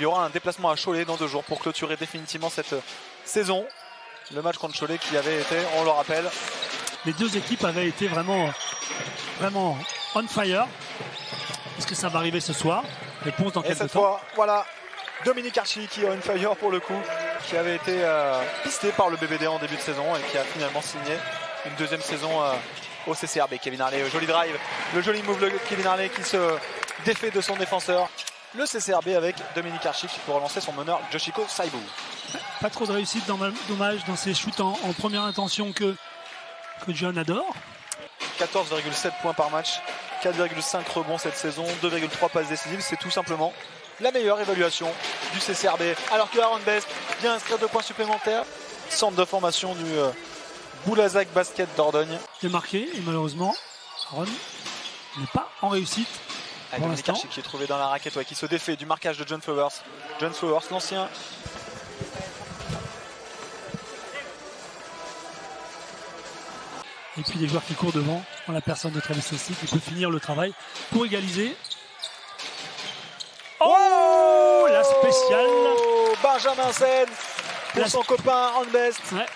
y aura un déplacement à Cholet dans 2 jours pour clôturer définitivement cette saison. Le match contre Cholet qui avait été, on le rappelle, les deux équipes avaient été vraiment on fire. Est-ce que ça va arriver ce soir? Réponse dans quelques temps. Et cette fois, voilà, Dominique Archi qui est on fire pour le coup, qui avait été pisté par le BBD en début de saison et qui a finalement signé une 2e saison au CCRB. Kevin Harley, joli drive, le joli move de Kevin Harley qui se défait de son défenseur. Le CCRB avec Dominique Archi qui peut relancer son meneur Yoshiko Saibou. Pas trop de réussite, dommage dans ses shoots en première intention que John adore. 14,7 points par match, 4,5 rebonds cette saison, 2,3 passes décisives. C'est tout simplement la meilleure évaluation du CCRB. Alors que Aaron Best vient inscrire 2 points supplémentaires. Centre de formation du Boulazac Basket Dordogne. Démarqué et malheureusement, Aaron n'est pas en réussite. Dominique Archi qui est trouvé dans la raquette, qui se défait du marquage de John Flowers. John Flowers, l'ancien. Et puis des joueurs qui courent devant, en la personne de Travis aussi, qui peut finir le travail pour égaliser. Oh, la spéciale. Benjamin Sen pour son copain Aaron Best. Ouais.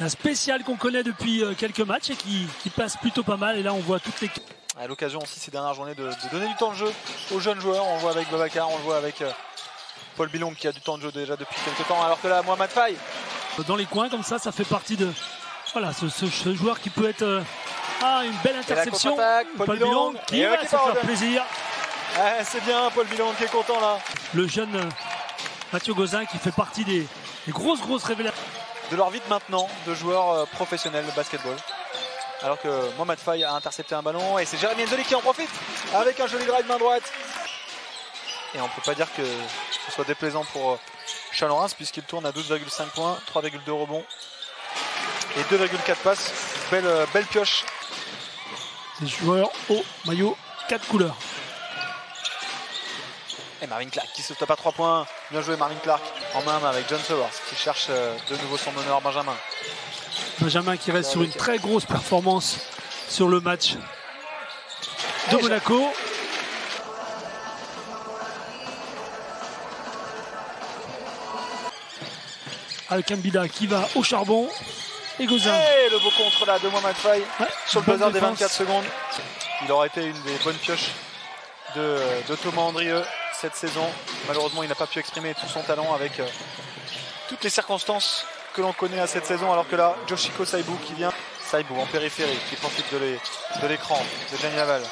La spéciale qu'on connaît depuis quelques matchs et qui passe plutôt pas mal. Et là, on voit toute l'équipe. À l'occasion aussi ces dernières journées de donner du temps de jeu aux jeunes joueurs. On le voit avec Babacar, on le voit avec Paul Bilong qui a du temps de jeu déjà depuis quelques temps. Alors que là, Mohamed Faye. Dans les coins comme ça fait partie de voilà, ce joueur qui peut être une belle interception. Paul Bilong qui va se faire plaisir. C'est bien Paul Bilong qui est content là. Le jeune Mathieu Gauzin qui fait partie des grosses révélations. De leur vie de maintenant, de joueurs professionnels de basketball. Alors que Mohamed Faye a intercepté un ballon et c'est Jérémy Enzoli qui en profite avec un joli drive main droite. Et on ne peut pas dire que ce soit déplaisant pour Chalon-Reims puisqu'il tourne à 12,5 points, 3,2 rebonds et 2,4 passes. Belle pioche. Ces joueurs au maillot 4 couleurs. Et Marvin Clark qui se tape à 3 points. Bien joué Marvin Clark en main avec John Flowers qui cherche de nouveau son meneur Benjamin. Benjamin qui reste sur une très grosse performance sur le match de Monaco. Avec Mbida qui va au charbon. Et Gauzin. Et le beau contre là de Mohamed Faye sur le buzzer des 24 secondes. Il aura été une des bonnes pioches de Thomas Andrieux cette saison. Malheureusement, il n'a pas pu exprimer tout son talent avec toutes les circonstances que l'on connaît à cette saison. Alors que là, Yoshiko Saibou qui vient. Saibou en périphérie qui profite de l'écran de Gianni Laval.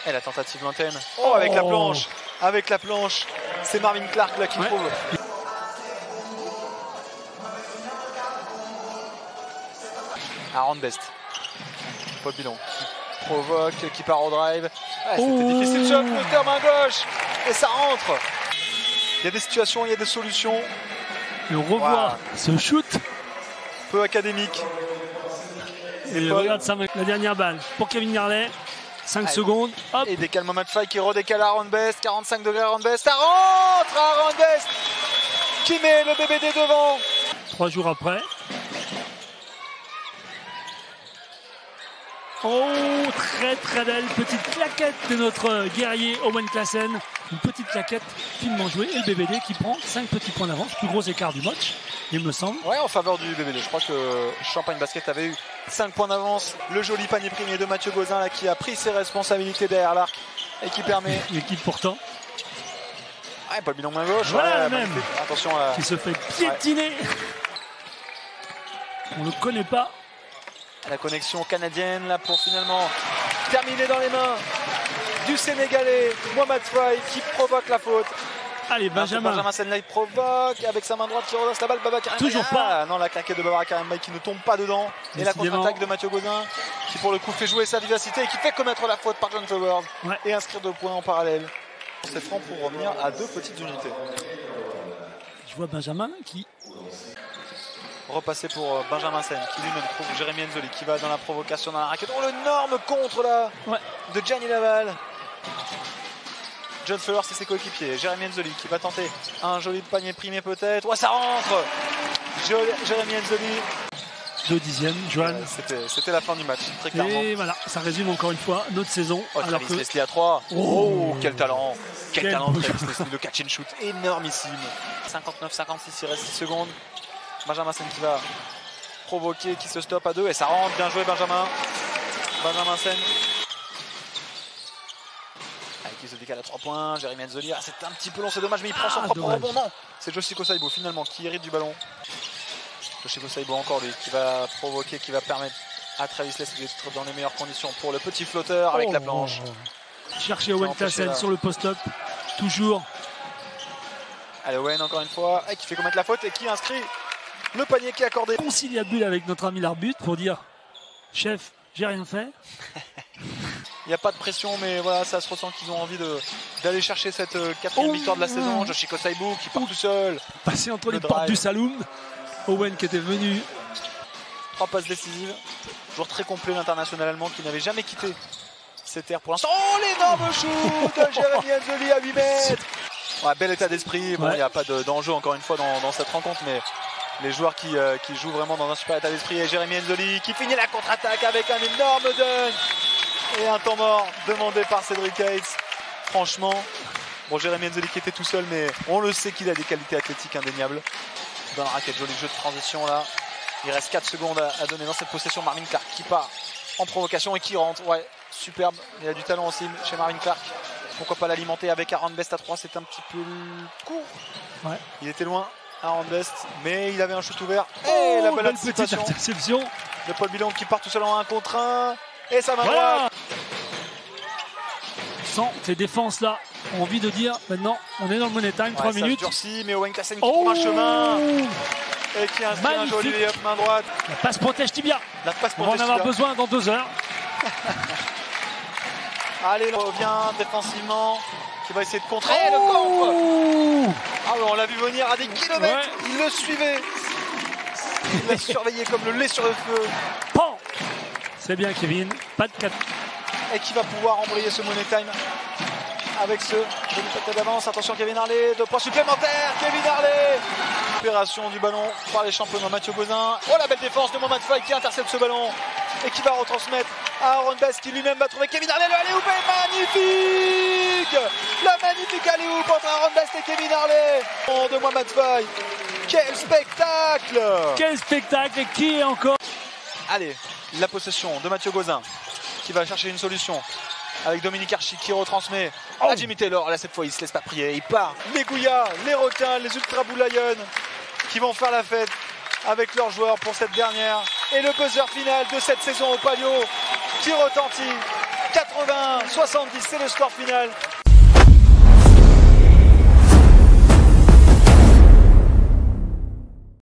Et la tentative lointaine. Oh, avec la planche. Avec la planche. C'est Marvin Clark là qui trouve. Aaron Best. Paul Bilong qui provoque, qui part au drive. C'était difficile sur le côté main gauche. Et ça rentre. Il y a des situations, il y a des solutions. Et on revoit ce shoot. Peu académique. Et regarde ça, la dernière balle pour Kevin Harley. 5 secondes. Hop. Et décale Mohamed Faye qui redécale Aaron Best. 45 degrés Aaron Best. Ça rentre Aaron Best qui met le BBD devant. 3 jours après. Oh, très belle petite claquette de notre guerrier Owen Klassen. Une petite claquette finement jouée. Et le BBD qui prend 5 petits points d'avance. Plus gros écart du match, il me semble. Ouais, en faveur du BBD. Je crois que Champagne Basket avait eu 5 points d'avance. Le joli panier primé de Mathieu Gauzin là, qui a pris ses responsabilités derrière l'arc et qui permet. L'équipe pourtant. Ouais, Paul Bilong main gauche. Voilà, même. Attention à. Qui se fait piétiner. On ne le connaît pas. La connexion canadienne là pour finalement terminer dans les mains du Sénégalais Mohamed Faye qui provoque la faute. Allez, Benjamin Senley provoque avec sa main droite qui relance la balle. Babacar toujours pas. Non, la claquette de Babacar Mbaye qui ne tombe pas dedans. Et la contre-attaque de Mathieu Gauzin qui pour le coup fait jouer sa vivacité et qui fait commettre la faute par John Flowers et inscrire 2 points en parallèle. C'est franc pour revenir à 2 petites unités. Je vois Benjamin qui repasser pour Benjamin Sen qui lui-même trouve Jérémy Enzoli qui va dans la provocation dans la raquette. Oh, l'énorme contre là de Gianni Laval. John Flowers et ses coéquipiers. Jérémy Enzoli qui va tenter un joli panier primé peut-être. Ouais, ça rentre. Jérémy Enzoli 2 dixièmes. Johan. C'était la fin du match, très clairement. Et voilà, ça résume encore une fois notre saison. Oh, alors Travis Leslie à 3. Oh, quel talent. Quel talent de bouche. Travis Leslie, le catch and shoot énormissime. 59-56, il reste 6 secondes. Benjamin Sen qui va provoquer, qui se stoppe à 2 et ça rentre. Bien joué Benjamin. Benjamin Sen. Qui se décale à 3 points, Jérémy Enzoli, c'est un petit peu long, c'est dommage, mais il prend son propre rebond. Non, c'est Yoshiko Saibo finalement qui hérite du ballon. Yoshiko Saibo encore lui qui va provoquer, qui va permettre à Travis Leslie d'être dans les meilleures conditions pour le petit flotteur avec la planche. Chercher Owen Klassen sur le post-up, toujours. Allez Owen encore une fois, qui fait commettre la faute et qui inscrit le panier qui est accordé. Conciliabule avec notre ami l'arbitre pour dire chef, j'ai rien fait. Il n'y a pas de pression, mais voilà, ça se ressent qu'ils ont envie d'aller chercher cette 4e victoire de la saison. Yoshiko Saibo qui part tout seul. Passé entre les portes du saloon. Owen qui était venu. 3 passes décisives. Joueur très complet, l'international allemand qui n'avait jamais quitté cette terre pour l'instant. Oh, l'énorme shoot de Jérémy Enzoli à 8 mètres. Ouais, bel état d'esprit. Bon, il n'y a pas d'enjeu encore une fois dans cette rencontre, mais les joueurs qui jouent vraiment dans un super état d'esprit. Et Jérémy Enzoli qui finit la contre-attaque avec un énorme dunk. Et un temps mort demandé par Cédric Hayes. Franchement, bon, Jérémy Enzoli qui était tout seul, mais on le sait qu'il a des qualités athlétiques indéniables. Dans la raquette, joli jeu de transition là. Il reste 4 secondes à donner dans cette possession. Marvin Clark qui part en provocation et qui rentre. Ouais, superbe. Il a du talent aussi chez Marvin Clark. Pourquoi pas l'alimenter avec Aaron Best à 3, c'est un petit peu court. Ouais. Il était loin, Aaron Best, mais il avait un shoot ouvert. Et la belle petite interception de Paul Billon qui part tout seul en 1 contre 1. Et ça va droite. Sans ces défenses-là, on a envie de dire maintenant, on est dans le money time, 3 minutes. Durci, mais Owen Klassen qui trouve un chemin. Et qui inscrit un joli layup main droite. La passe protège tibia. La passe on va en avoir besoin dans 2 heures. Allez, il revient défensivement. Qui va essayer de contrer le camp. Ah ouais, on l'a vu venir à des kilomètres. Ouais. Il le suivait. Il l'a surveillé comme le lait sur le feu. Pan. C'est bien Kevin, pas de 4. Et qui va pouvoir embrayer ce money time avec ce demi-paquet d'avance. Attention Kevin Harley, 2 points supplémentaires. Kevin Harley. Récupération du ballon par les champions Mathieu Gauzin. Oh, la belle défense de Mohamed Faye qui intercepte ce ballon et qui va retransmettre à Aaron Best qui lui-même va trouver Kevin Harley. Le alley-oop est magnifique. La magnifique alley-oop entre Aaron Best et Kevin Harley de Mohamed Faye. Quel spectacle. Quel spectacle. Et qui est encore. Allez, la possession de Mathieu Gauzin qui va chercher une solution avec Dominique Archie qui retransmet à Jimmy Taylor. Là cette fois il se laisse pas prier, il part. Les Gouyas, les requins, les Ultra Blue Lions qui vont faire la fête avec leurs joueurs pour cette dernière. Et le buzzer final de cette saison au Palio qui retentit. 80-70, c'est le score final.